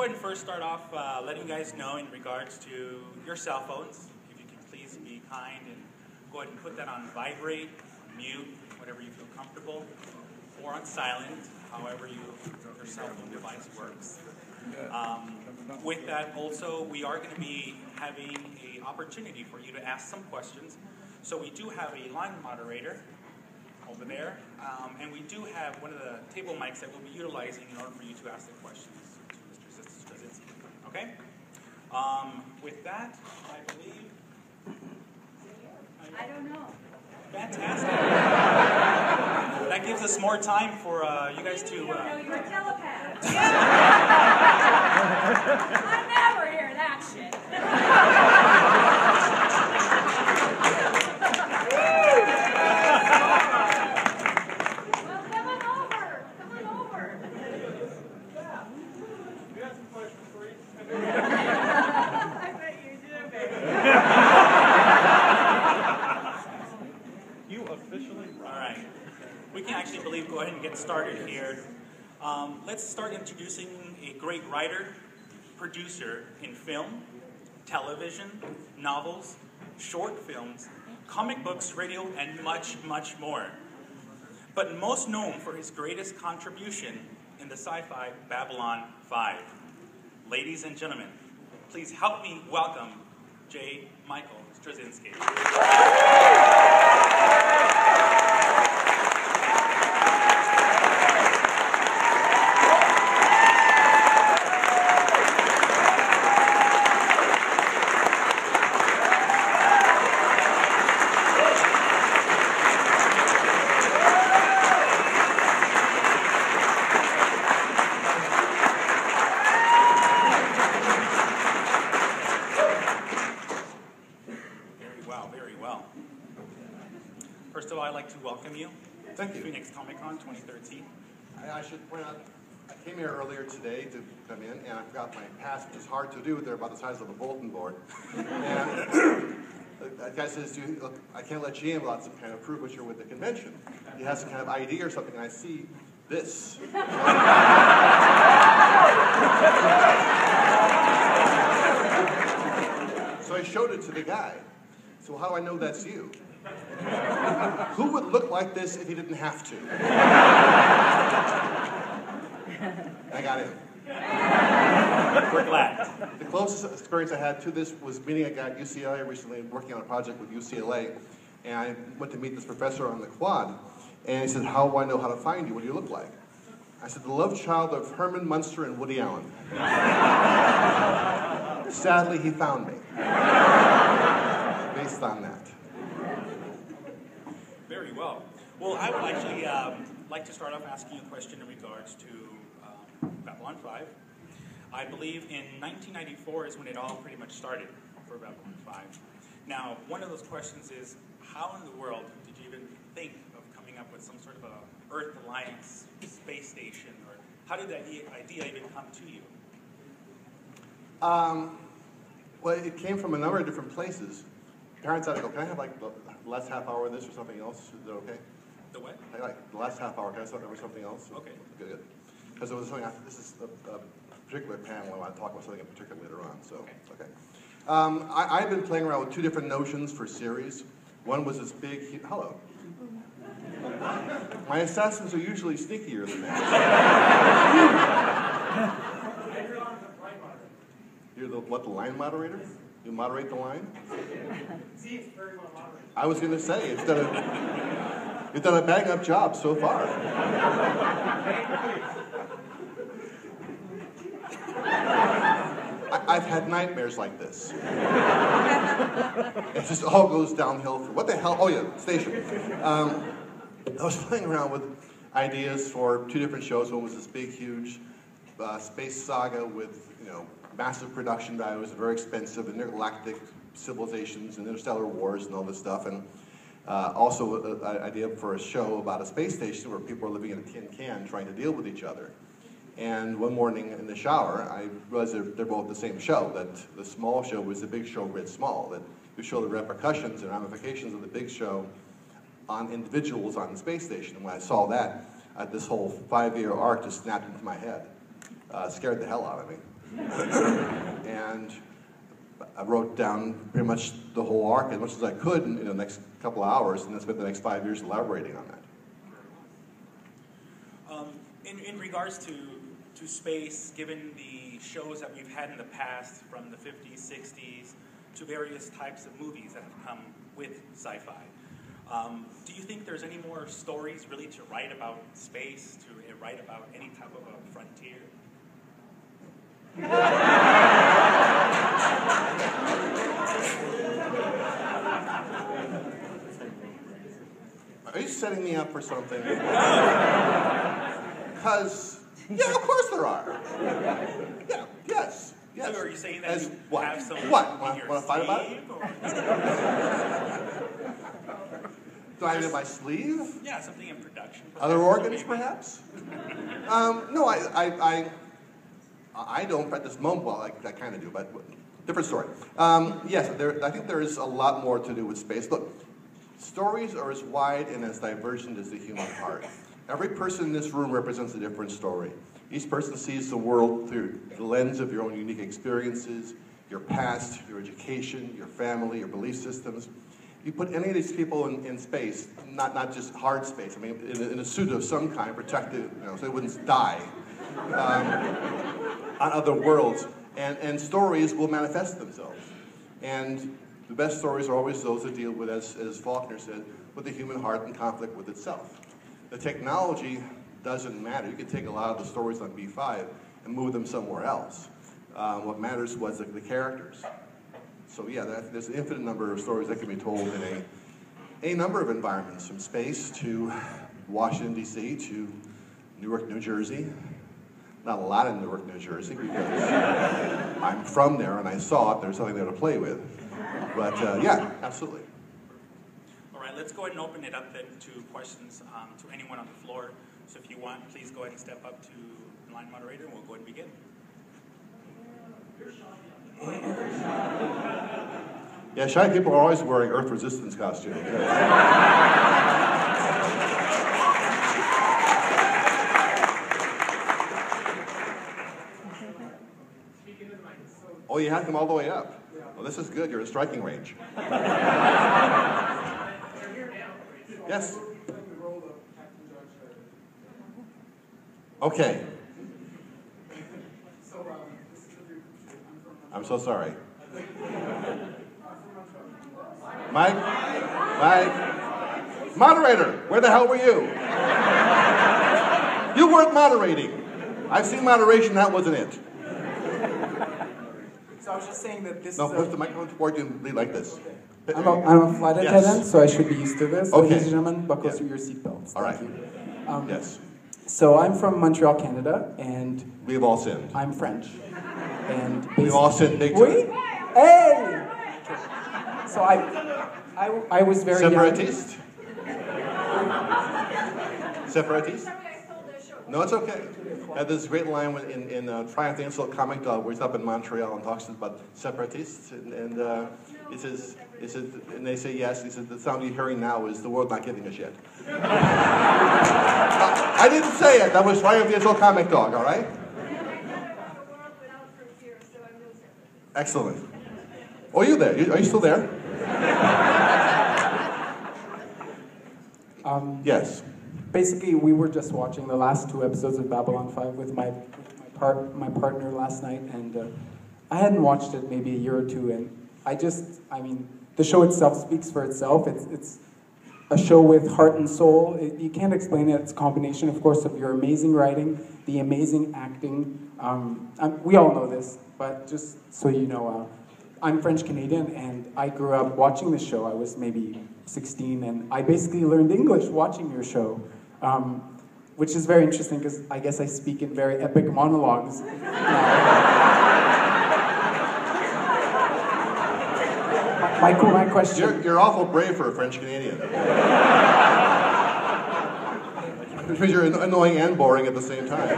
ahead and first start off letting you guys know in regards to your cell phones. If you can please be kind and go ahead and put that on vibrate, mute, whatever you feel comfortable, or on silent, however your cell phone device works. With that also, we are going to be having an opportunity for you to ask some questions. So we do have a line moderator over there, and we do have one of the table mics that we'll be utilizing in order for you to ask the questions to Mr. Straczynski. Okay? With that, I believe... I don't know. Fantastic. That gives us more time for you guys to... You don't know you're a telepath. I never hear that shit. Well, come on over. Come on over. Yeah. We got some questions for you. I bet you do, baby. You officially All right. We can actually go ahead and get started here. Let's start introducing a great writer, producer in film, television, novels, short films, comic books, radio, and much, much more. But most known for his greatest contribution in the sci-fi Babylon 5. Ladies and gentlemen, please help me welcome J. Michael Straczynski. First of all, I'd like to welcome you. Thank you. Phoenix Comic Con 2013. I should point out, I came here earlier today to come in, and I forgot my pass, which is hard to do. They're about the size of a bulletin board. And the guy says, look, I can't let you in without some kind of proof that you're with the convention. You have some kind of ID or something, and I see this. So I showed it to the guy. So how do I know that's you? Who would look like this if he didn't have to? I got in. We're glad. The closest experience I had to this was meeting a guy at UCLA recently, working on a project with UCLA, and I went to meet this professor on the quad, and he said, how do I know how to find you? What do you look like? I said, the love child of Herman Munster and Woody Allen. Sadly, he found me. Based on that. Very well. Well, I would actually like to start off asking you a question in regards to Babylon 5. I believe in 1994 is when it all pretty much started for Babylon 5. Now, one of those questions is, how in the world did you even think of coming up with some sort of a Earth Alliance space station, or how did that idea even come to you? Well, it came from a number of different places. Parents had to go, can I have like the last half hour of this or something else? Is that okay? The what? Like the last half hour, can I start over something else? Okay. Good. Because there was something, this is a particular panel, I want to talk about something in particular later on, so, okay. I've been playing around with two different notions for series. One was this big, hello. My assassins are usually sneakier than that. You're the, what, the line moderator? You moderate the line? I was going to say, you've done a bang-up job so far. I've had nightmares like this. It just all goes downhill. What the hell? Oh yeah, station. I was playing around with ideas for two different shows. One was this big, huge space saga with, massive production values, very expensive, intergalactic civilizations and interstellar wars and all this stuff, and also an idea for a show about a space station where people are living in a tin can trying to deal with each other. And one morning in the shower, I realized they're both the same show, that the small show was the big show writ small, that would show the repercussions and ramifications of the big show on individuals on the space station. And when I saw that, this whole 5-year arc just snapped into my head. Scared the hell out of me. And I wrote down pretty much the whole arc as much as I could in the next couple of hours, and then spent the next 5 years elaborating on that. In regards to space, given the shows that we've had in the past, from the 50s, 60s, to various types of movies that have come with sci-fi, do you think there's any more stories really to write about space, to write about any type of a frontier? Are you setting me up for something? Because, yeah, of course there are. Yeah, yes. Yes. So are you saying that you what? have some What? in your Want to fight about it? sleeve, or- Do I have it in my sleeve? Yeah, something in production. Other perhaps, or organs, maybe- perhaps? No, I don't at this moment. Well, I kind of do, but different story. Yes, I think there is a lot more to do with space. Look, stories are as wide and as divergent as the human heart. Every person in this room represents a different story. Each person sees the world through the lens of your own unique experiences, your past, your education, your family, your belief systems. You put any of these people in space, not just hard space, I mean, in a suit of some kind, protected, so they wouldn't die, on other worlds, and stories will manifest themselves. And the best stories are always those that deal with, as Faulkner said, with the human heart in conflict with itself. The technology doesn't matter. You can take a lot of the stories on B5 and move them somewhere else. What matters was the characters. So yeah, there's an infinite number of stories that can be told in a number of environments, from space to Washington, D.C., to Newark, New Jersey. Not a lot in Newark, New Jersey, because I'm from there and I saw it. There's something there to play with. But yeah, absolutely. All right, let's go ahead and open it up then to questions to anyone on the floor. So if you want, please go ahead and step up to the line moderator, and we'll go ahead and begin. Yeah, shy people are always wearing Earth resistance costumes. Oh, you have them all the way up. Well, this is good. You're in striking range. Yes. Okay. I'm so sorry. Mike? Moderator, where the hell were you? You weren't moderating. I've seen moderation, that wasn't it. So I was just saying that this No, is push the microphone toward you and lead like this. I'm a flight attendant, so I should be used to this. Okay. Ladies and gentlemen, buckle Yeah. through your seatbelts. All right. Thank you. Yes. So I'm from Montreal, Canada, and We have all sinned. I'm French. And We've all sinned big Oui? time. Hey! So I was very young. Separatist? Separatist? Sorry, I stole their show. No, it's okay. I had this great line in Triumph the Insult Comic Dog where he's up in Montreal and talks about separatists, and he says, and they say yes. He says the sound you're hearing now is the world not giving a shit. I didn't say it. That was Triumph the Insult Comic Dog. All right. Excellent. Oh, you there? Are you still there? Yes. Basically, we were just watching the last 2 episodes of Babylon 5 with my partner last night, and I hadn't watched it maybe a year or two, and the show itself speaks for itself. It's a show with heart and soul. You can't explain it. It's a combination, of course, of your amazing writing, the amazing acting. We all know this, but just so you know, I'm French-Canadian, and I grew up watching this show. I was maybe 16, and I basically learned English watching your show, which is very interesting because I guess I speak in very epic monologues. My question... You're awful brave for a French-Canadian. Because you're annoying and boring at the same time.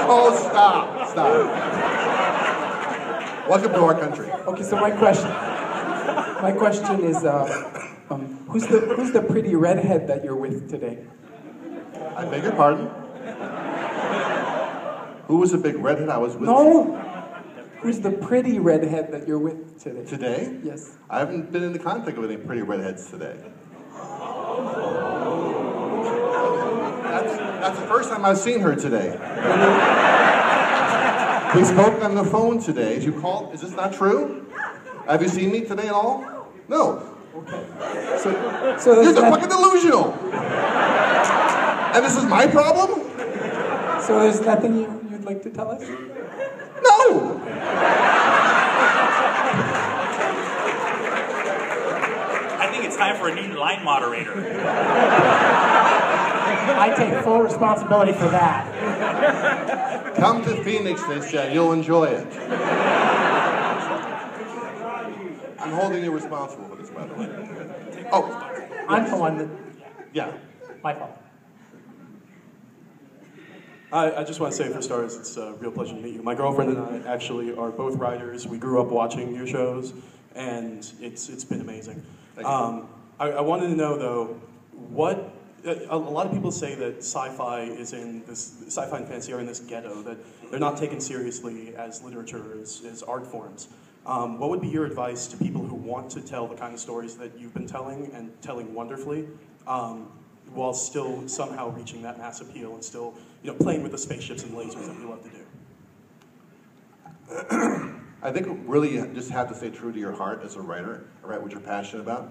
Oh, stop. Welcome to our country. Okay, so my question is, who's the pretty redhead that you're with today? I beg your pardon? Who was the big redhead I was with? No. Who's the pretty redhead that you're with today? Today? Yes. I haven't been into contact with any pretty redheads today. That's the first time I've seen her today. We spoke on the phone today. You called? Is this not true? Have you seen me today at all? No. Okay. So You're fucking delusional. And this is my problem? So there's nothing you'd like to tell us? No. I think it's time for a new line moderator. I take full responsibility for that. Come to Phoenix, they said. You'll enjoy it. I'm holding you responsible for this, by the way. Oh. I'm the one that... Yeah. My fault. I just want to say, for starters, it's a real pleasure to meet you. My girlfriend and I actually are both writers. We grew up watching your shows, and it's been amazing. I wanted to know, though, what... A lot of people say that sci-fi and fantasy are in this ghetto, that they're not taken seriously as literature, as art forms. What would be your advice to people who want to tell the kind of stories that you've been telling, and telling wonderfully, while still somehow reaching that mass appeal and still, playing with the spaceships and lasers that we love to do? I think really you just have to stay true to your heart as a writer, write what you're passionate about.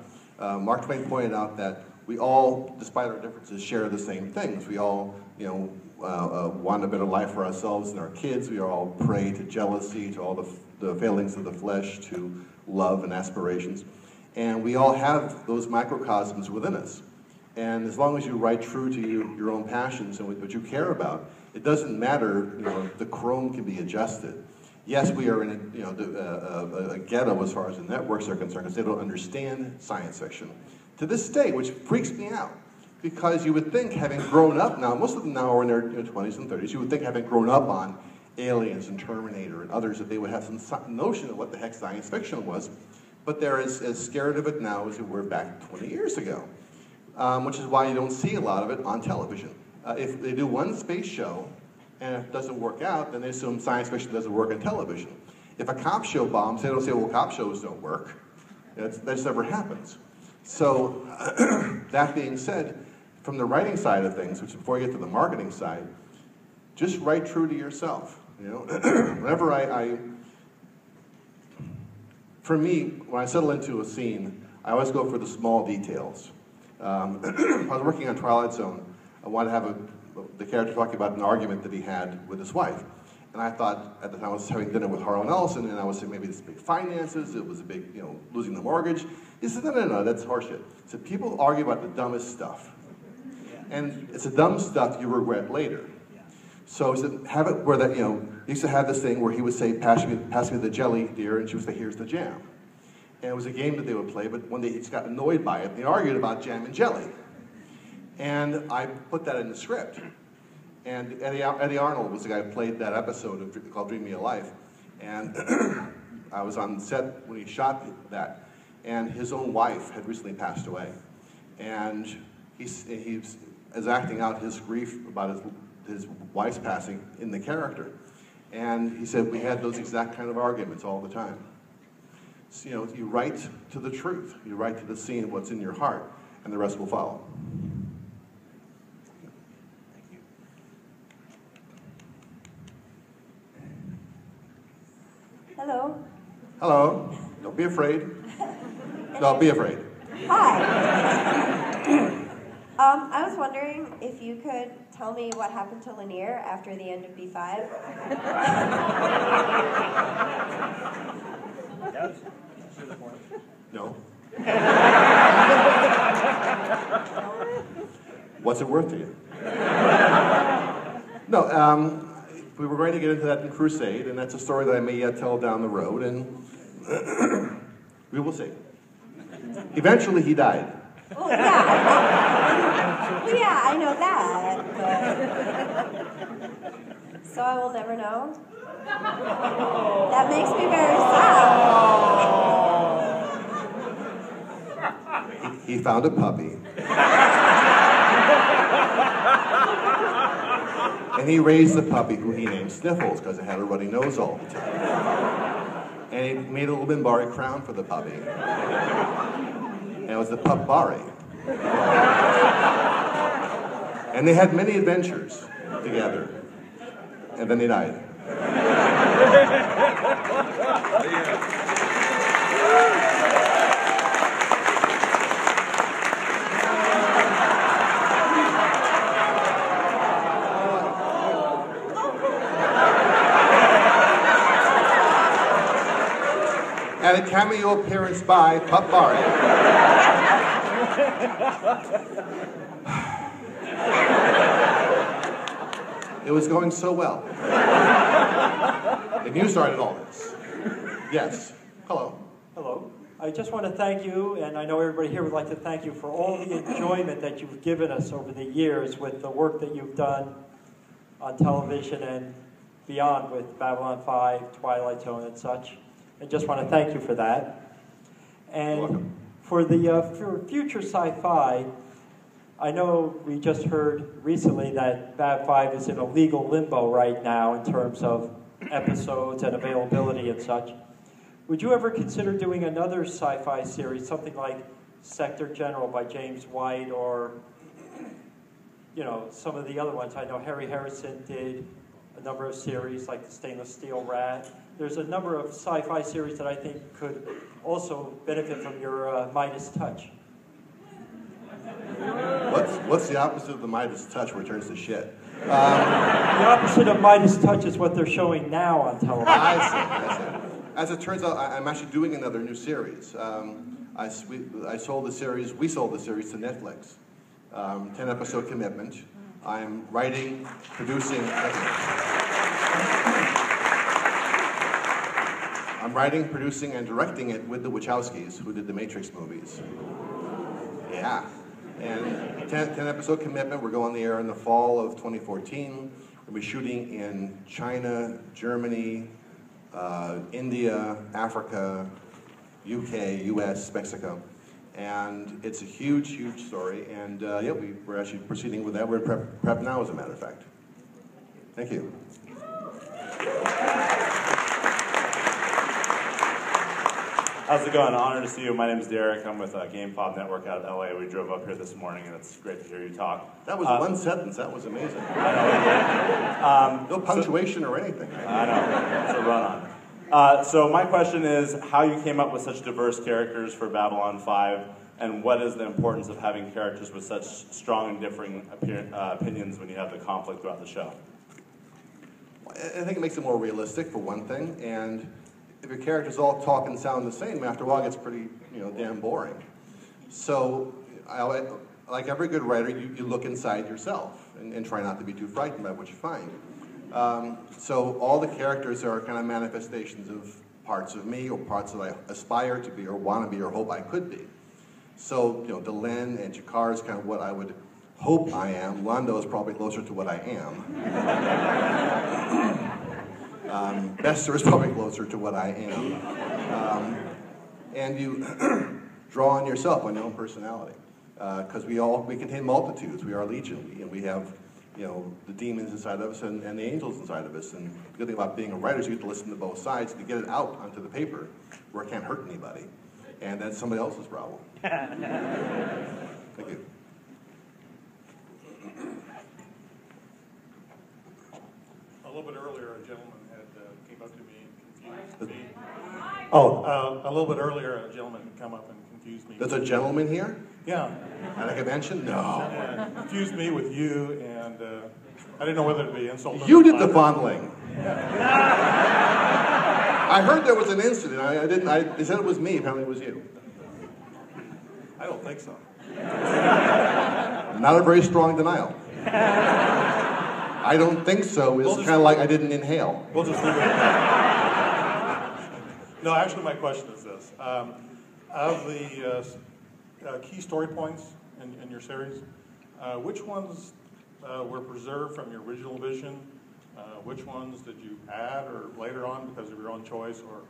Mark Twain pointed out that we all, despite our differences, share the same things. We all, want a better life for ourselves and our kids. We are all prey to jealousy, to all the failings of the flesh, to love and aspirations. And we all have those microcosms within us. And as long as you write true to your own passions and what you care about, it doesn't matter, the chrome can be adjusted. Yes, we are in a ghetto as far as the networks are concerned, because they don't understand science fiction. To this day, which freaks me out, because you would think, having grown up now, most of them now are in their 20s and 30s, you would think, having grown up on Aliens and Terminator and others, that they would have some notion of what the heck science fiction was, but they're as scared of it now as they were back 20 years ago, which is why you don't see a lot of it on television. If they do one space show, and if it doesn't work out, then they assume science fiction doesn't work on television. If a cop show bombs, they don't say, well, cop shows don't work. That just never happens. So, that being said, from the writing side of things, which before you get to the marketing side, just write true to yourself. Whenever for me, when I settle into a scene, I always go for the small details. I was working on Twilight Zone. I wanted to have the character talking about an argument that he had with his wife. And I thought, at the time I was having dinner with Harlan Ellison, and I was saying maybe this big finances, it was a big, losing the mortgage. He said, no, that's horseshit. He said, people argue about the dumbest stuff. And it's the dumb stuff you regret later. So he said, have it where that, he used to have this thing where he would say, pass me the jelly, dear, and she would say, here's the jam. And it was a game that they would play, but one day he just got annoyed by it, and they argued about jam and jelly. And I put that in the script. And Eddie Arnold was the guy who played that episode called Dream Me a Life. And I was on set when he shot that. And his own wife had recently passed away. And he was acting out his grief about his wife's passing in the character. And he said, we had those exact kind of arguments all the time. So, you write to the truth. You write to the scene of what's in your heart, and the rest will follow. Hello. Hello. Don't be afraid. Don't be afraid. Hi. I was wondering if you could tell me what happened to Lanier after the end of B5. No. What's it worth to you? No, we were going to get into that in Crusade, and that's a story that I may yet tell down the road, and we will see. Eventually, he died. Well, yeah, I know that, but... So I will never know? That makes me very sad. He found a puppy. And he raised the puppy, who he named Sniffles, because it had a runny nose all the time. And he made a little Minbari crown for the puppy. And it was the Pup Bari. And they had many adventures together. And then they died. And a cameo appearance by Pup Bari. It was going so well. And you started all this. Yes. Hello. Hello. I just want to thank you, and I know everybody here would like to thank you for all the enjoyment that you've given us over the years with the work that you've done on television and beyond with Babylon 5, Twilight Zone, and such. I just want to thank you for that. And for the for future sci-fi, I know we just heard recently that Bab 5 is in a legal limbo right now in terms of episodes and availability and such. Would you ever consider doing another sci-fi series, something like Sector General by James White, or some of the other ones? I know Harry Harrison did a number of series like the Stainless Steel Rat. There's a number of sci-fi series that I think could also benefit from your Midas touch. What's the opposite of the Midas touch where it turns to shit? The opposite of Midas touch is what they're showing now on television. I see. As it turns out, I'm actually doing another new series. We sold the series to Netflix. 10-episode commitment. I'm writing, producing... I'm writing, producing, and directing it with the Wachowskis, who did the Matrix movies. Yeah. And 10-episode commitment. We're going on the air in the fall of 2014. We'll be shooting in China, Germany, India, Africa, UK, US, Mexico. And it's a huge, huge story. And yeah, we're actually proceeding with that. We're in prep now, as a matter of fact. Thank you. How's it going? Honor to see you. My name is Derek. I'm with Game Pop Network out of LA. We drove up here this morning, and it's great to hear you talk. That was one sentence. That was amazing. I know. No punctuation or anything. I know. It's a run-on. So my question is how you came up with such diverse characters for Babylon 5, and what is the importance of having characters with such strong and differing opinions when you have the conflict throughout the show? I think it makes it more realistic, for one thing, and if your characters all talk and sound the same, after a while it gets pretty, damn boring. So, like every good writer, you look inside yourself and try not to be too frightened by what you find. So all the characters are kind of manifestations of parts of me, or parts that I aspire to be, or want to be, or hope I could be. So, Delenn and Jakar is kind of what I would hope I am. Londo is probably closer to what I am. Bester is probably closer to what I am. And you draw on yourself, on your own personality. Because we contain multitudes. We are legion. And we have, the demons inside of us and the angels inside of us. And the good thing about being a writer is you get to listen to both sides to get it out onto the paper where it can't hurt anybody. And that's somebody else's problem. Thank you. A little bit earlier, a gentleman came up to me and confused me. A little bit earlier, a gentleman come up and confused me. There's a gentleman here? Yeah. At a convention? No. Confused me with you, and I didn't know whether to be insulted. You did the fondling. I heard there was an incident. They said it was me. Apparently it was you. I don't think so. Not a very strong denial. I don't think so is kind of like I didn't inhale. We'll just leave it. No, actually, my question is this: of the key story points in your series, which ones were preserved from your original vision? Which ones did you add or later on because of your own choice, or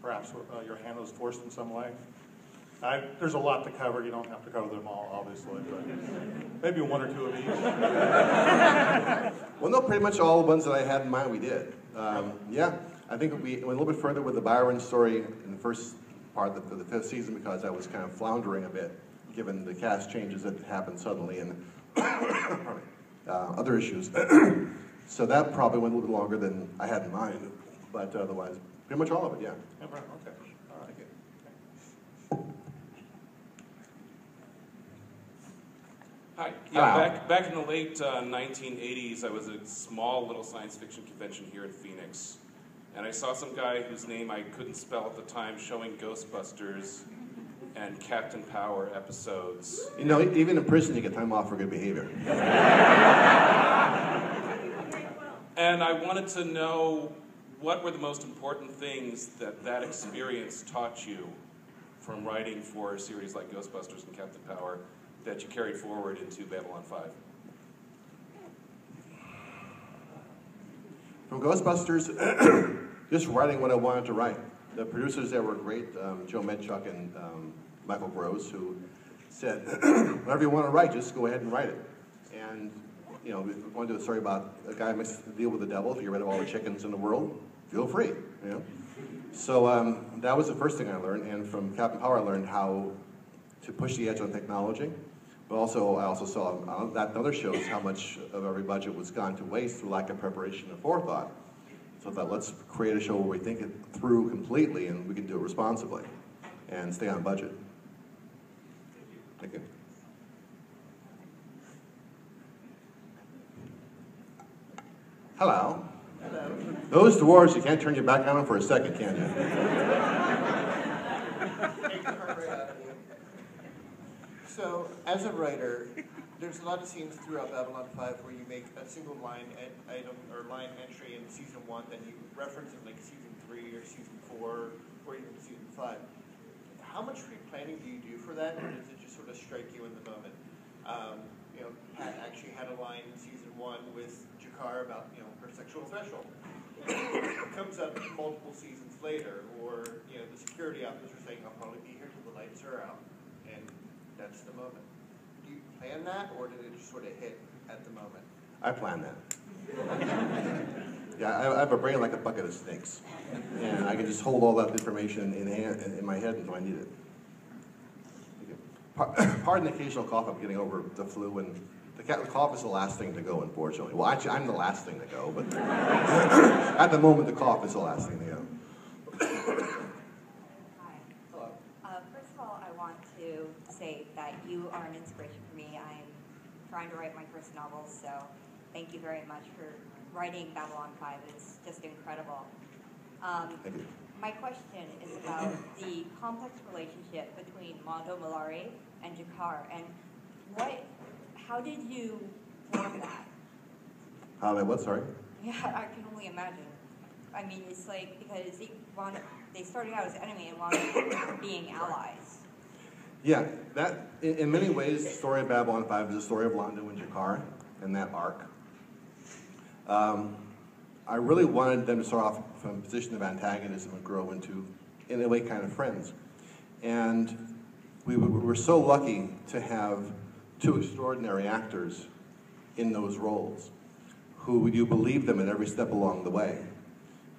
perhaps your hand was forced in some way? There's a lot to cover. You don't have to cover them all, obviously, but maybe one or two of each. Well, no, pretty much all the ones that I had in mind we did. Yeah, I think we went a little bit further with the Byron story in the first part of the fifth season because I was kind of floundering a bit, given the cast changes that happened suddenly and other issues. So that probably went a little bit longer than I had in mind, but otherwise, pretty much all of it, yeah. Yeah, right, okay. All right. Hi. Yeah, back in the late 1980s, I was at a small little science fiction convention here in Phoenix. And I saw some guy whose name I couldn't spell at the time showing Ghostbusters and Captain Power episodes. You know, even in prison, you get time off for good behavior. And I wanted to know what were the most important things that that experience taught you from writing for a series like Ghostbusters and Captain Power that you carried forward into Babylon 5? From Ghostbusters, just writing what I wanted to write. The producers there were great, Joe Medchuck and Michael Gross, who said, whatever you want to write, just go ahead and write it. And, you know, we want to do a story about a guy who makes a deal with the devil to get rid of all the chickens in the world. Feel free, you know. So that was the first thing I learned, and from Captain Power I learned how to push the edge on technology. But also, I also saw that other shows how much of every budget was gone to waste through lack of preparation and forethought. So I thought, let's create a show where we think it through completely and we can do it responsibly and stay on budget. Thank you. Hello. Hello. Those dwarves, you can't turn your back on them for a second, can you? So, as a writer, there's a lot of scenes throughout Babylon 5 where you make a single line item or line entry in season 1, then you reference it like season 3 or season 4 or even season 5. How much pre-planning do you do for that, or does it just sort of strike you in the moment? You know, Pat actually had a line in season 1 with Jakar about, you know, her sexual threshold. It comes up multiple seasons later, or, you know, the security officer saying, I'll probably be here till the lights are out, and that's the moment. Do you plan that, or did it just sort of hit at the moment? I plan that. Yeah, I have a brain like a bucket of snakes, and I can just hold all that information in my head until I need it. Pardon the occasional cough. I'm getting over the flu, and the cough is the last thing to go, unfortunately. Well, actually, I'm the last thing to go, but at the moment, the cough is the last thing to go. First of all, I want to say that you are an inspiration for me. I'm trying to write my first novel, so thank you very much for writing Babylon 5. It's just incredible. Thank you. My question is about the complex relationship between Mondo Malari and Jakar, and how did you form that? How did what, sorry? Yeah, I can only imagine. I mean, it's like, because they started out as enemy and wound up being allies. Yeah, that in many ways, the story of Babylon 5 is a story of Londo and Jakar and that arc. I really wanted them to start off from a position of antagonism and grow into, in a way, kind of friends. And we were so lucky to have two extraordinary actors in those roles, who you believe them at every step along the way.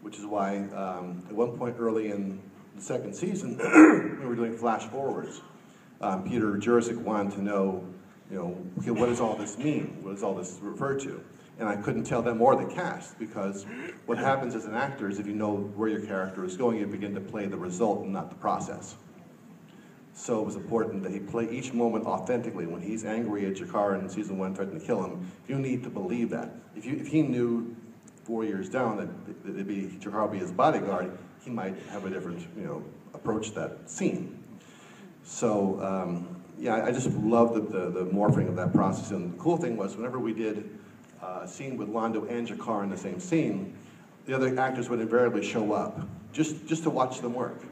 Which is why, at one point early in the second season, we were doing flash forwards. Peter Jurczyk wanted to know, you know, okay, what does all this mean? What does all this refer to? And I couldn't tell them or the cast, because what happens as an actor is if you know where your character is going, you begin to play the result and not the process. So it was important that he play each moment authentically. When he's angry at Jakar in season 1, threatening to kill him, you need to believe that. If he knew 4 years down that Jakar would be his bodyguard, he might have a different, you know, approach to that scene. So yeah, I just loved the morphing of that process. And the cool thing was, whenever we did a scene with Londo and Jakar in the same scene, the other actors would invariably show up just to watch them work,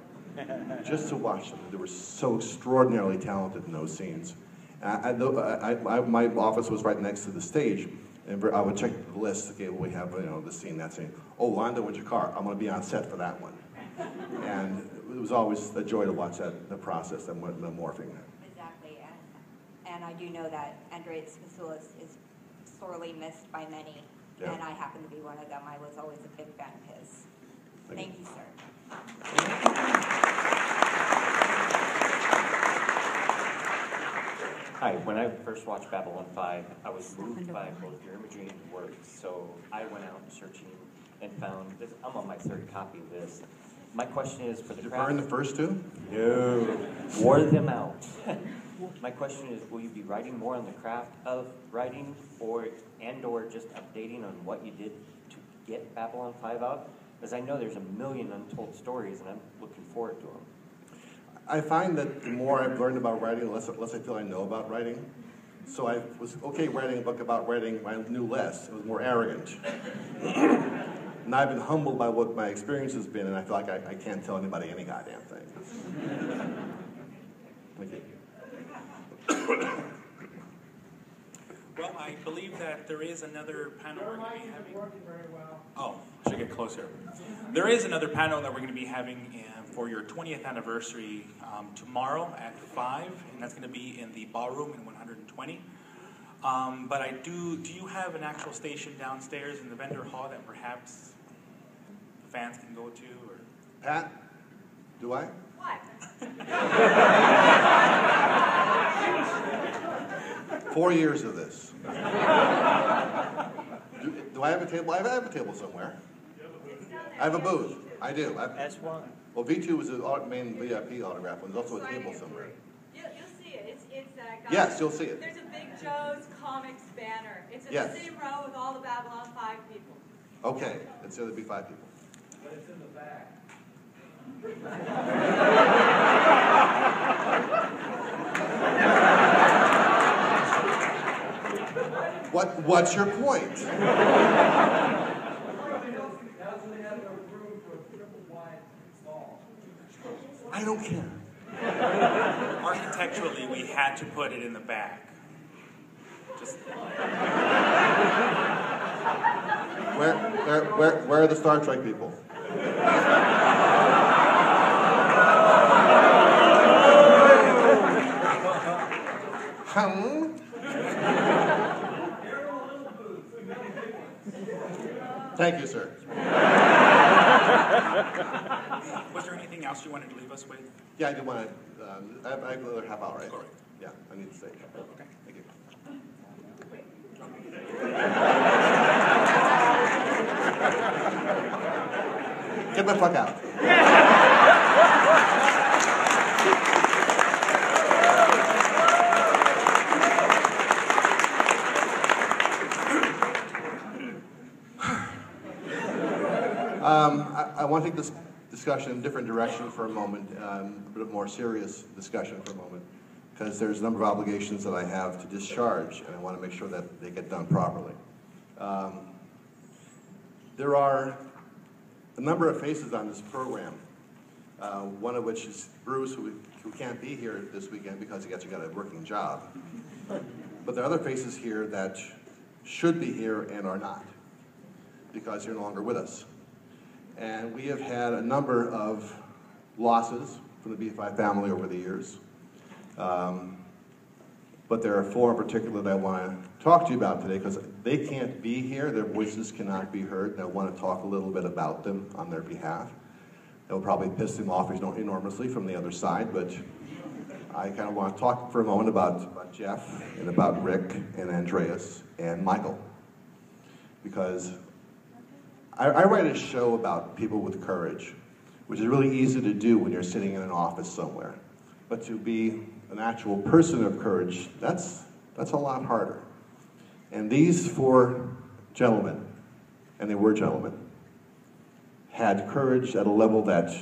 just to watch them. They were so extraordinarily talented in those scenes. My office was right next to the stage, and I would check the list. Okay, well, we have, you know, this scene, that scene. Oh, Londo and Jakar, I'm going to be on set for that one. And was always a joy to watch the process and the morphing. Exactly, and I do know that Andreas Vassoulis is sorely missed by many, Yeah. and I happen to be one of them. I was always a big fan of his. Thank you, sir. Hi, when I first watched Babylon 5, I was moved by both your imagery and your work, so I went out searching and found this. I'm on my third copy of this. My question is for the Did you craft. burn the first two? No, wore them out. My question is, will you be writing more on the craft of writing, or just updating on what you did to get Babylon 5 out? Because I know there's a million untold stories, and I'm looking forward to them. I find that the more I've learned about writing, the less I feel I know about writing. So I was okay writing a book about writing, I knew less. It was more arrogant. And I've been humbled by what my experience has been, and I feel like I can't tell anybody any goddamn thing. Thank you. Well, I believe that there is another panel we're going to be having. Oh, I should get closer. There is another panel that we're going to be having for your 20th anniversary tomorrow at 5, and that's going to be in the ballroom in 120. But do you have an actual station downstairs in the vendor hall that perhaps fans can go to? Or? Pat, do I? What? 4 years of this. Do I have a table? I have a table somewhere. I have a booth. I do. S1. Well, V2 was the main VIP autograph one. There's also a table somewhere. You'll see it. It's Yes, you'll see it. There's a Big Joe's Comics banner. It's in Yes. the same row with all the Babylon 5 people. Okay, it's going to be 5 people. But it's in the back. What's your point? I don't care. Architecturally, we had to put it in the back. Just Where are the Star Trek people? Thank you, sir. Was there anything else you wanted to leave us with? Yeah, I do want to. I have another half hour, right? Yeah, I need to stay. Okay. Thank you. Get the fuck out. I want to take this discussion in a different direction for a moment, a bit of more serious discussion for a moment, because there's a number of obligations that I have to discharge, and I want to make sure that they get done properly. There are a number of faces on this program, one of which is Bruce, who can't be here this weekend because he actually got a working job. But there are other faces here that should be here and are not, because you're no longer with us. And we have had a number of losses from the B5 family over the years. But there are 4 in particular that I want to talk to you about today because they can't be here, their voices cannot be heard, and I want to talk a little bit about them on their behalf. That will probably piss them off enormously from the other side, but I kind of want to talk for a moment about Jeff and about Rick and Andreas and Michael. Because I write a show about people with courage, which is really easy to do when you're sitting in an office somewhere. But to be an actual person of courage, that's a lot harder. And these 4 gentlemen, and they were gentlemen, had courage at a level that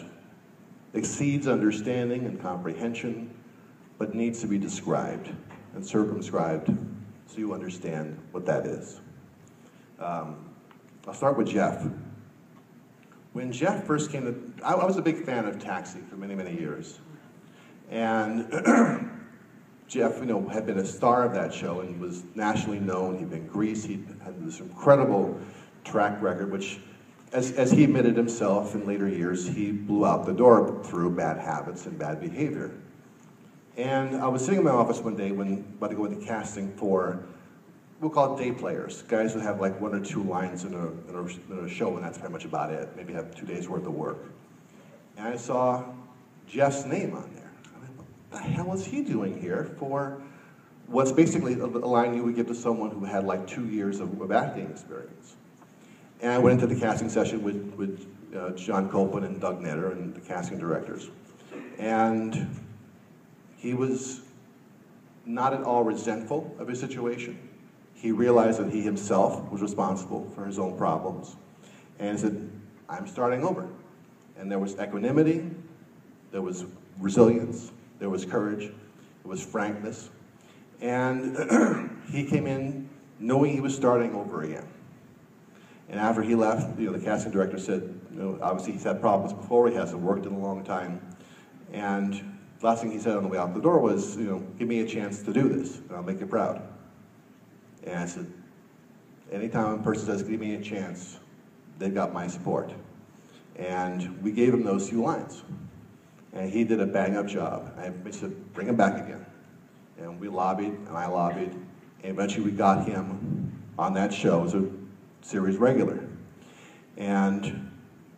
exceeds understanding and comprehension, but needs to be described and circumscribed so you understand what that is. I'll start with Jeff. When Jeff first came to, I was a big fan of Taxi for many, many years. And Jeff, had been a star of that show and was nationally known. He'd been in Greece. He had this incredible track record, which as he admitted himself in later years, he blew out the door through bad habits and bad behavior. And I was sitting in my office one day when about to go into casting for, we'll call it day players, guys who have like 1 or 2 lines in a show, and that's pretty much about it. Maybe have 2 days worth of work. And I saw Jeff's name on there. I mean, what the hell is he doing here for what's basically a line you would give to someone who had like 2 years of acting experience? And I went into the casting session with John Copeland and Doug Netter and the casting directors. And he was not at all resentful of his situation. He realized that he himself was responsible for his own problems. And he said, I'm starting over. And there was equanimity, there was resilience, there was courage, there was frankness. And he came in knowing he was starting over again. And after he left, the casting director said, obviously he's had problems before, he hasn't worked in a long time. And the last thing he said on the way out the door was, give me a chance to do this, and I'll make you proud. And I said, anytime a person says, give me a chance, they've got my support. And we gave him those few lines. And he did a bang-up job. I said, bring him back again. And we lobbied, and I lobbied, and eventually we got him on that show as a series regular. And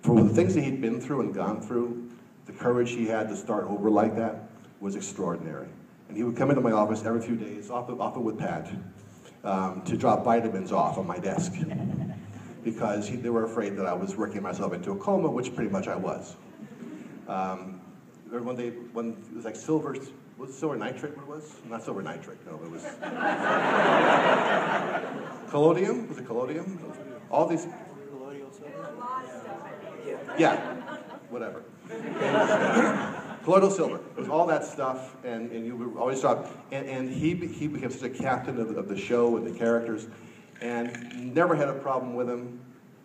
for the things that he'd been through and gone through, the courage he had to start over like that was extraordinary. And he would come into my office every few days, often with Pat, to drop vitamins off on my desk. Because they were afraid that I was working myself into a coma, which pretty much I was. One day, when it was like silver, was it silver nitrate what it was? Not silver nitrate, no, it was... Collodium? Was it collodium? All these... Yeah, whatever. Colloidal silver. It was all that stuff, and you would always drop. And he became such a captain of the show and the characters, and never had a problem with him.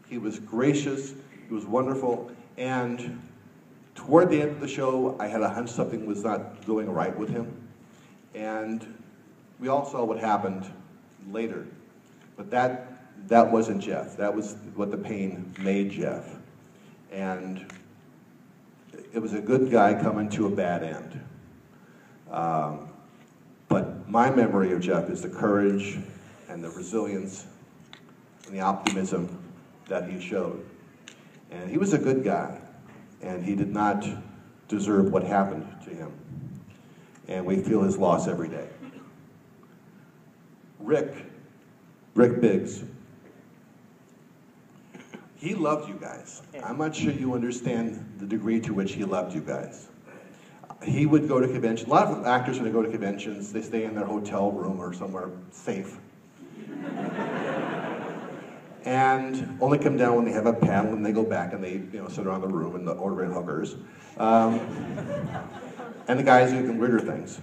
He was gracious, he was wonderful, and toward the end of the show, I had a hunch something was not going right with him. And we all saw what happened later. But that wasn't Jeff. That was what the pain made Jeff. And it was a good guy coming to a bad end. But my memory of Jeff is the courage and the resilience and the optimism that he showed. And he was a good guy, and he did not deserve what happened to him. And we feel his loss every day. Rick Biggs, he loved you guys. I'm not sure you understand the degree to which he loved you guys. He would go to conventions. A lot of actors, when they go to conventions, they stay in their hotel room or somewhere safe. And only come down when they have a panel, and they go back and they sit around the room and order in hookers. And the guys who can weirder things.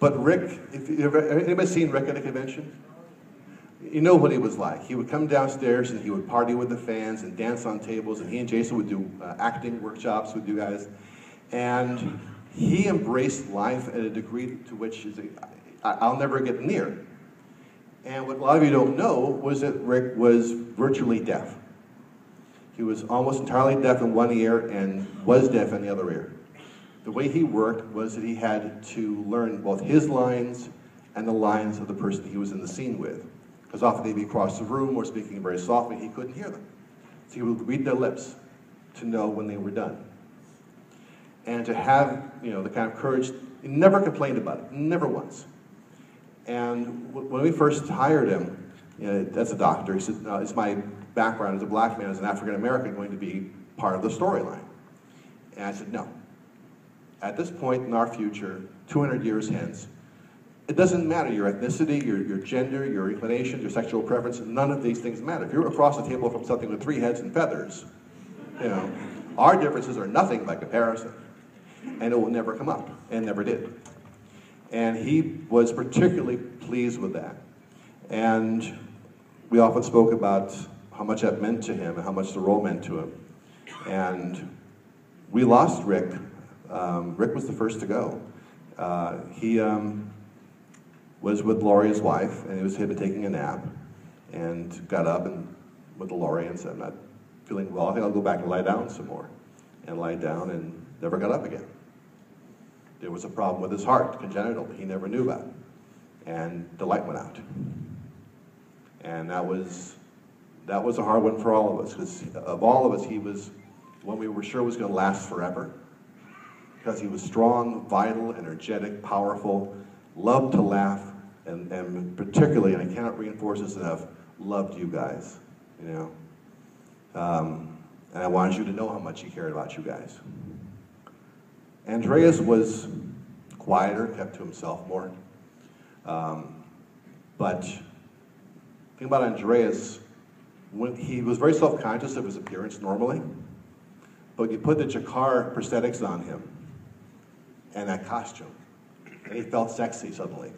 But Rick, anybody seen Rick at a convention? You know what he was like. He would come downstairs and he would party with the fans and dance on tables, and he and Jason would do acting workshops with you guys. And he embraced life at a degree to which I'll never get near. And what a lot of you don't know was that Rick was virtually deaf. He was almost entirely deaf in one ear and was deaf in the other ear. The way he worked was that he had to learn both his lines and the lines of the person he was in the scene with. Because often they'd be across the room or speaking very softly, he couldn't hear them. So he would read their lips to know when they were done. And to have, the kind of courage, he never complained about it, never once. And when we first hired him, as a doctor, he said, it's my background as a black man, as an African American, going to be part of the storyline. And I said, no. At this point in our future, 200 years hence, it doesn't matter your ethnicity, your gender, your inclination, your sexual preference, none of these things matter. If you're across the table from something with 3 heads and feathers, our differences are nothing by comparison. And it will never come up, and never did. And he was particularly pleased with that. And we often spoke about how much that meant to him and how much the role meant to him. And we lost Rick. Rick was the first to go. He was with Laurie's wife, and he was taking a nap. and got up and went to Laurie and said, I'm not feeling well, I think I'll go back and lie down some more. And lied down and never got up again. There was a problem with his heart, congenital, he never knew about. And the light went out. And that was a hard one for all of us, because of all of us, he was one we were sure was going to last forever, because he was strong, vital, energetic, powerful, loved to laugh, and particularly, and I cannot reinforce this enough, loved you guys, you know. And I wanted you to know how much he cared about you guys. Andreas was quieter, kept to himself more. But the thing about Andreas, when he was very self-conscious of his appearance normally, but you put the Jakar prosthetics on him and that costume, and he felt sexy suddenly.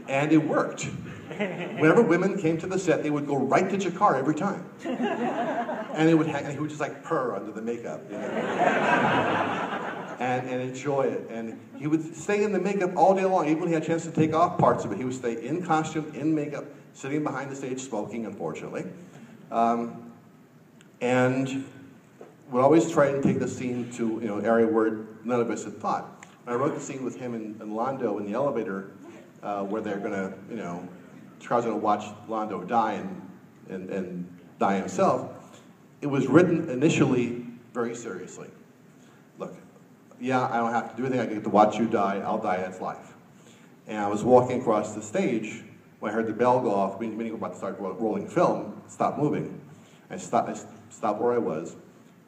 And it worked. Whenever women came to the set, they would go right to Jakar every time. And he would just like purr under the makeup, you know? and enjoy it. And he would stay in the makeup all day long. Even when he had a chance to take off parts of it, he would stay in costume, in makeup, sitting behind the stage smoking, unfortunately. And would always try and take the scene to an area where none of us had thought. When I wrote the scene with him and Londo in the elevator, where they're going to, Charles going to watch Londo die and die himself, it was written initially very seriously. Look, yeah, I don't have to do anything. I get to watch you die. I'll die. That's life. And I was walking across the stage when I heard the bell go off, meaning we were about to start rolling film, stop moving. I stopped where I was,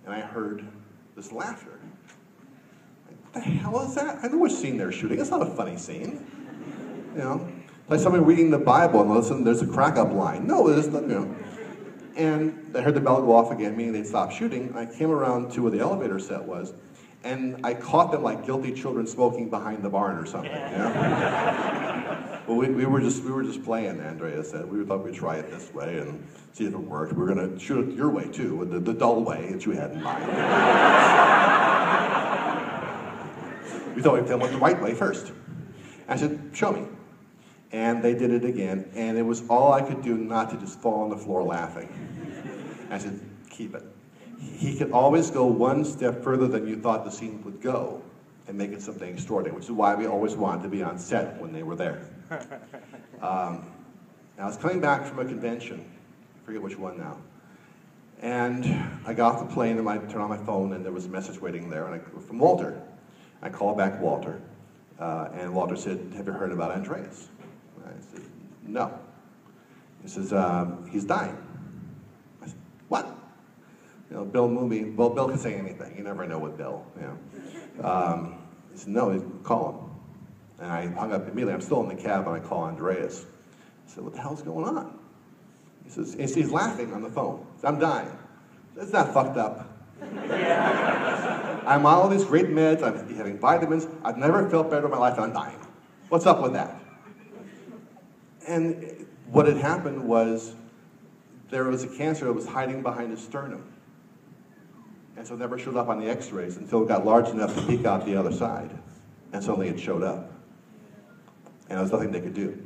and I heard this laughter. What the hell is that? I know which scene they're shooting. It's not a funny scene. Like somebody reading the Bible and all of a sudden there's a crack-up line. No, there's not, And I heard the bell go off again, meaning they'd stopped shooting. I came around to where the elevator set was, and I caught them like guilty children smoking behind the barn or something. Well, we were just playing, Andrea said. We thought we'd try it this way and see if it worked. We were going to shoot it your way, too, the dull way that you had in mind. We thought we'd film it the right way first. I said, show me. And they did it again, and it was all I could do not to just fall on the floor laughing. I said, keep it. He could always go one step further than you thought the scene would go and make it something extraordinary, which is why we always wanted to be on set when they were there. I was coming back from a convention, I forget which one now, and I got off the plane and I turned on my phone and there was a message waiting there from Walter. I called back Walter, and Walter said, have you heard about Andreas? I said, no. He says, he's dying. I said, what? Bill Mooney, well, Bill can say anything. You never know with Bill. He said, no, call him. And I hung up immediately. I'm still in the cab, and I call Andreas. I said, what the hell's going on? He says, he's laughing on the phone. He says, I'm dying. That's not fucked up. I'm on all these great meds. I'm having vitamins. I've never felt better in my life, and I'm dying. What's up with that? And what had happened was there was a cancer that was hiding behind his sternum. And so it never showed up on the x-rays until it got large enough to peek out the other side. And suddenly it showed up. And there was nothing they could do.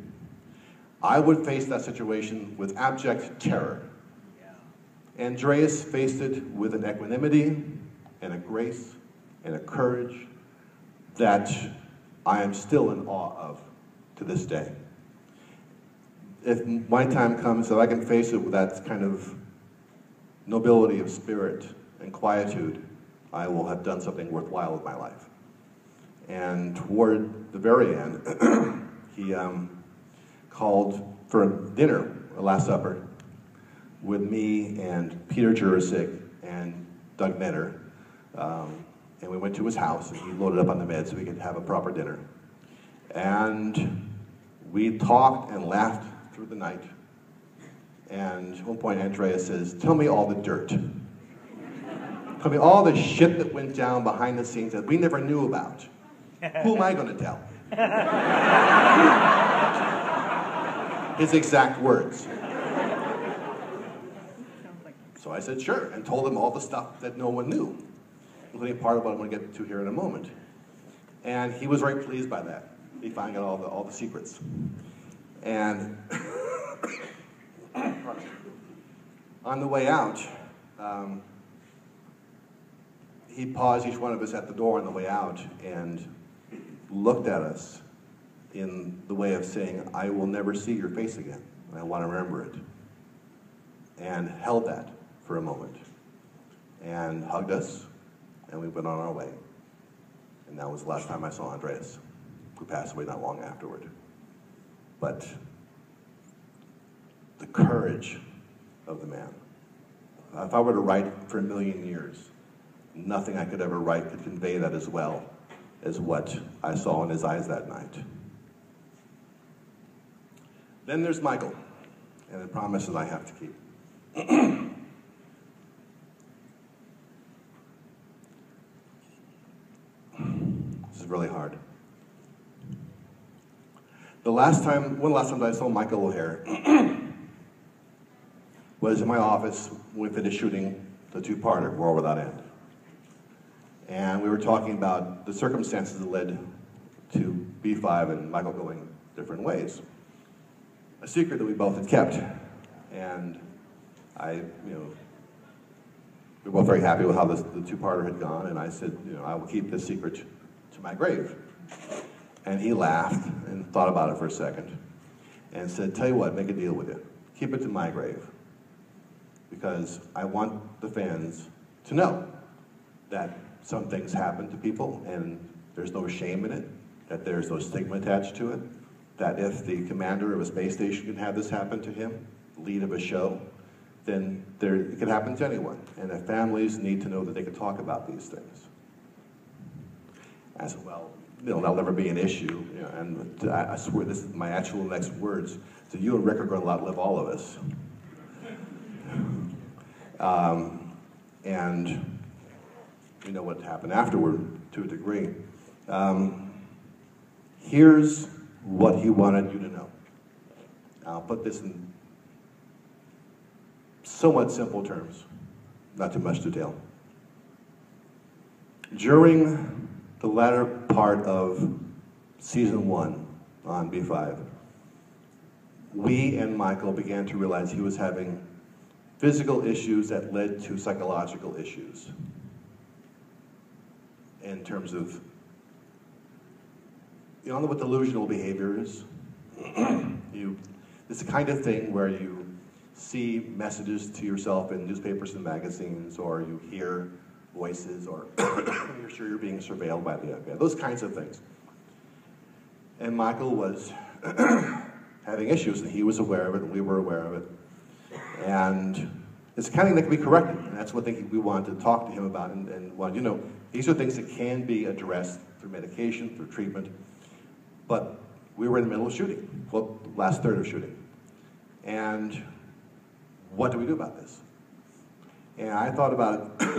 I would face that situation with abject terror. Andreas faced it with an equanimity and a grace and a courage that I am still in awe of to this day. If my time comes that I can face it with that kind of nobility of spirit and quietude, I will have done something worthwhile with my life. And toward the very end, he called for dinner, a Last Supper, with me and Peter Jurasik and Doug Menner. And we went to his house, and he loaded up on the meds so we could have a proper dinner. And we talked and laughed through the night. And at one point, Andrea says, tell me all the dirt. Tell me all the shit that went down behind the scenes that we never knew about. Who am I going to tell? His exact words. So I said, sure, and told him all the stuff that no one knew, including part of what I'm going to get to here in a moment. And he was very pleased by that. He finally got all the secrets. And on the way out, he paused each one of us at the door on the way out and looked at us in the way of saying, I will never see your face again, and I want to remember it. And held that for a moment, and hugged us, and we went on our way. And that was the last time I saw Andreas, who passed away not long afterward. But the courage of the man. If I were to write for a million years, nothing I could ever write could convey that as well as what I saw in his eyes that night. Then there's Michael, and the promises I have to keep. This is really hard. One of the last times I saw Michael O'Hare was in my office when we finished shooting the two-parter, War Without End. And we were talking about the circumstances that led to B5 and Michael going different ways. A secret that we both had kept. And we were both very happy with how the two-parter had gone, and I said, I will keep this secret to my grave. And he laughed and thought about it for a second and said, tell you what, make a deal with it. Keep it to my grave. Because I want the fans to know that some things happen to people and there's no shame in it, that there's no stigma attached to it, that if the commander of a space station can have this happen to him, lead of a show, then it can happen to anyone. And that families need to know that they can talk about these things. I said, well, that'll never be an issue. And I swear, this is my actual next words. So you and Rick are going to outlive all of us. And you know what happened afterward, to a degree. Here's what he wanted you to know. I'll put this in somewhat simple terms, not too much detail. During the latter part of season 1 on B5, we and Michael began to realize he was having physical issues that led to psychological issues. In terms of, you know what delusional behavior is? It's the kind of thing where you see messages to yourself in newspapers and magazines, or you hear voices, or you're sure you're being surveilled by the FBI, those kinds of things. And Michael was having issues, and he was aware of it, and we were aware of it. And it's the kind of thing that can be corrected, and that's what we wanted to talk to him about, and wanted, these are things that can be addressed through medication, through treatment, but we were in the middle of shooting, well, the last third of shooting. And what do we do about this? And I thought about it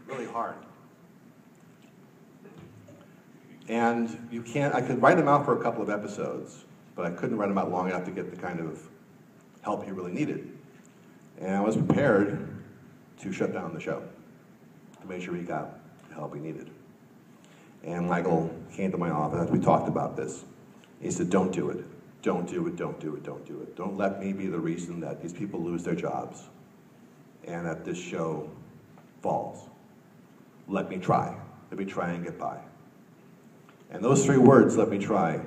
really hard. And I could write him out for a couple of episodes, but I couldn't write him out long enough to get the kind of help he really needed. And I was prepared to shut down the show, to make sure he got the help he needed. And Michael came to my office, we talked about this. He said, don't do it. Don't do it, don't do it, don't do it. Don't let me be the reason that these people lose their jobs and that this show falls. Let me try. Let me try and get by. And those 3 words, let me try,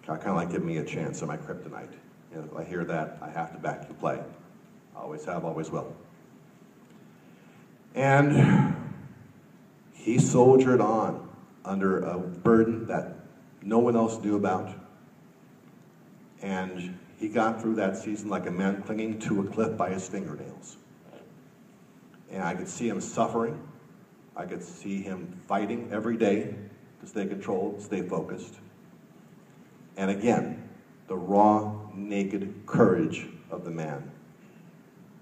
kind of like give me a chance on my kryptonite. If I hear that, I have to back to play. Always have, always will. And he soldiered on under a burden that no one else knew about. And he got through that season like a man clinging to a cliff by his fingernails. And I could see him suffering. I could see him fighting every day to stay controlled, stay focused. And again, the raw, naked courage of the man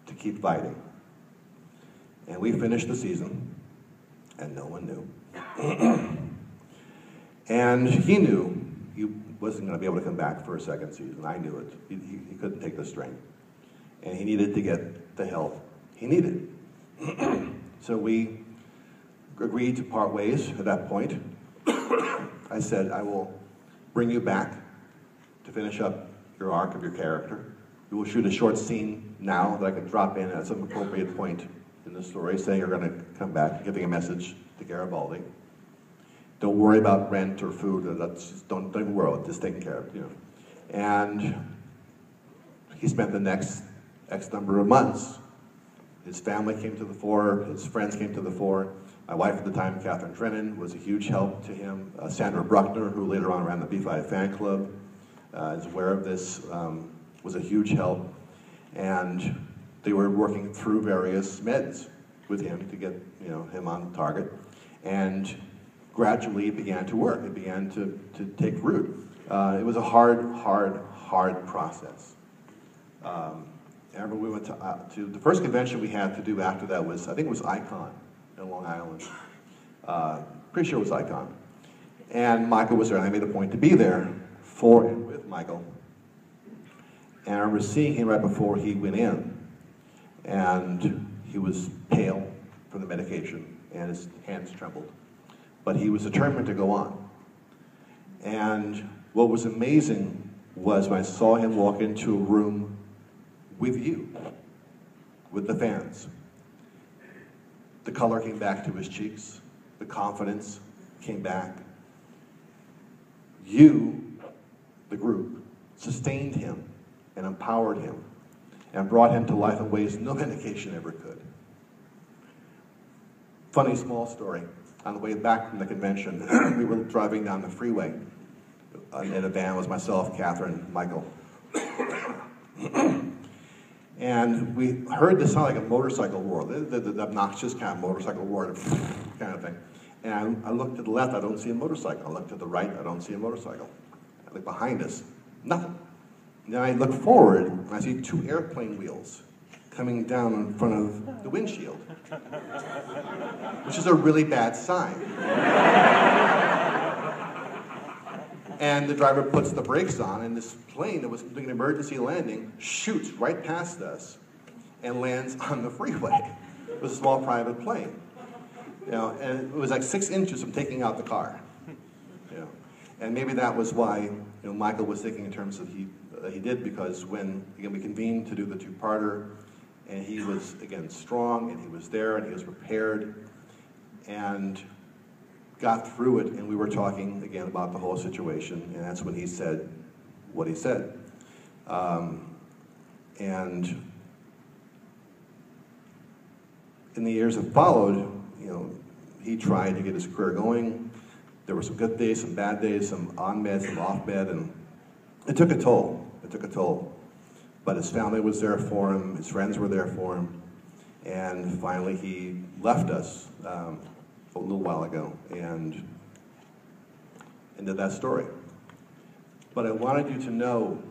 to keep fighting. And we finished the season, and no one knew. And he knew he wasn't going to be able to come back for a second season. I knew it. He couldn't take the strain. And he needed to get the help he needed. So we agreed to part ways at that point. I said, I will bring you back to finish up your arc of your character. We will shoot a short scene now that I can drop in at some appropriate point in the story, saying you're going to come back, giving a message to Garibaldi. Don't worry about rent or food. Don't even worry about it. Just taking care of it, you know. And he spent the next X number of months. His family came to the fore. His friends came to the fore. My wife at the time, Catherine Drennan, was a huge help to him. Sandra Bruckner, who later on ran the B5 fan club, is aware of this, was a huge help. And they were working through various meds with him to get him on target. And gradually it began to work. It began to take root. It was a hard process. I remember we went to the first convention we had to do after that was, I think it was Icon in Long Island. Pretty sure it was Icon. And Michael was there, and I made a point to be there for and with Michael. And I remember seeing him right before he went in, and he was pale from the medication, and his hands trembled. But he was determined to go on. And what was amazing was when I saw him walk into a room with you, with the fans. The color came back to his cheeks. The confidence came back. You, the group, sustained him and empowered him and brought him to life in ways no medication ever could. Funny small story. On the way back from the convention, we were driving down the freeway. In a van was myself, Catherine, Michael. And we heard this sound like a motorcycle roar, the obnoxious kind of motorcycle roar, kind of thing. And I looked to the left, I don't see a motorcycle. I looked to the right, I don't see a motorcycle. I look behind us, nothing. And then I look forward, and I see 2 airplane wheels coming down in front of the windshield, which is a really bad sign. And the driver puts the brakes on, and this plane that was doing an emergency landing shoots right past us and lands on the freeway. It was a small private plane. And it was like 6 inches from taking out the car. And maybe that was why Michael was thinking in terms of he did, because when again we convened to do the 2-parter, and he was again strong, and he was there, and he was prepared, and got through it, and we were talking again about the whole situation, and that's when he said what he said. And in the years that followed, he tried to get his career going. There were some good days, some bad days, some on med, some off med, and it took a toll. It took a toll. But his family was there for him, his friends were there for him, and finally he left us a little while ago and ended that story. But I wanted you to know,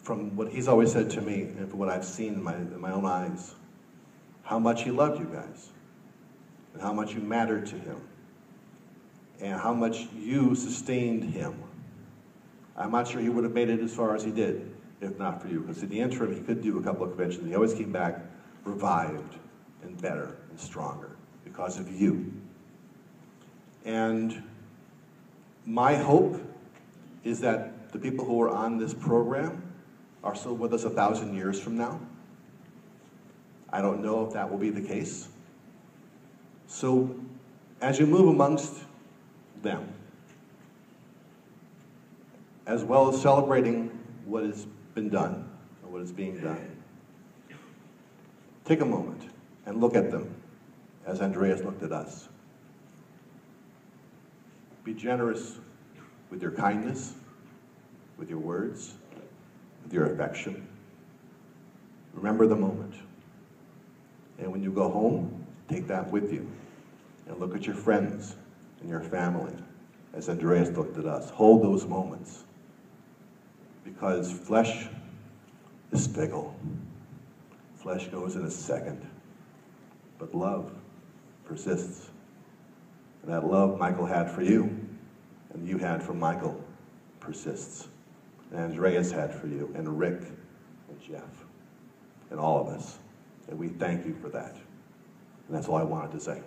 from what he's always said to me and from what I've seen in my own eyes, how much he loved you guys, and how much you mattered to him, and how much you sustained him. I'm not sure he would have made it as far as he did if not for you, because in the interim he could do a couple of conventions. He always came back revived and better and stronger because of you. And my hope is that the people who are on this program are still with us 1,000 years from now. I don't know if that will be the case. So as you move amongst them, as well as celebrating what has been done and what is being done, take a moment and look at them as Andreas looked at us. Be generous with your kindness, with your words, with your affection. Remember the moment. And when you go home, take that with you. And look at your friends and your family as Andreas looked at us. Hold those moments. Because flesh is fickle. Flesh goes in a second. But love persists. And that love Michael had for you, and you had for Michael, persists. And Andreas had for you, and Rick, and Jeff, and all of us. And we thank you for that. And that's all I wanted to say.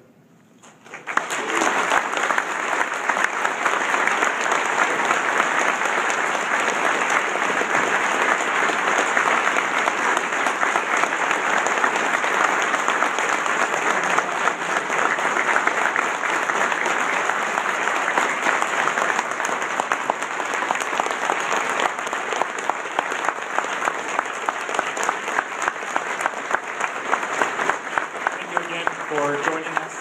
for joining us.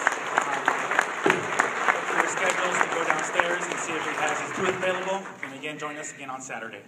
Look for your schedules to go downstairs and see if he has his booth available. And again, join us again on Saturday.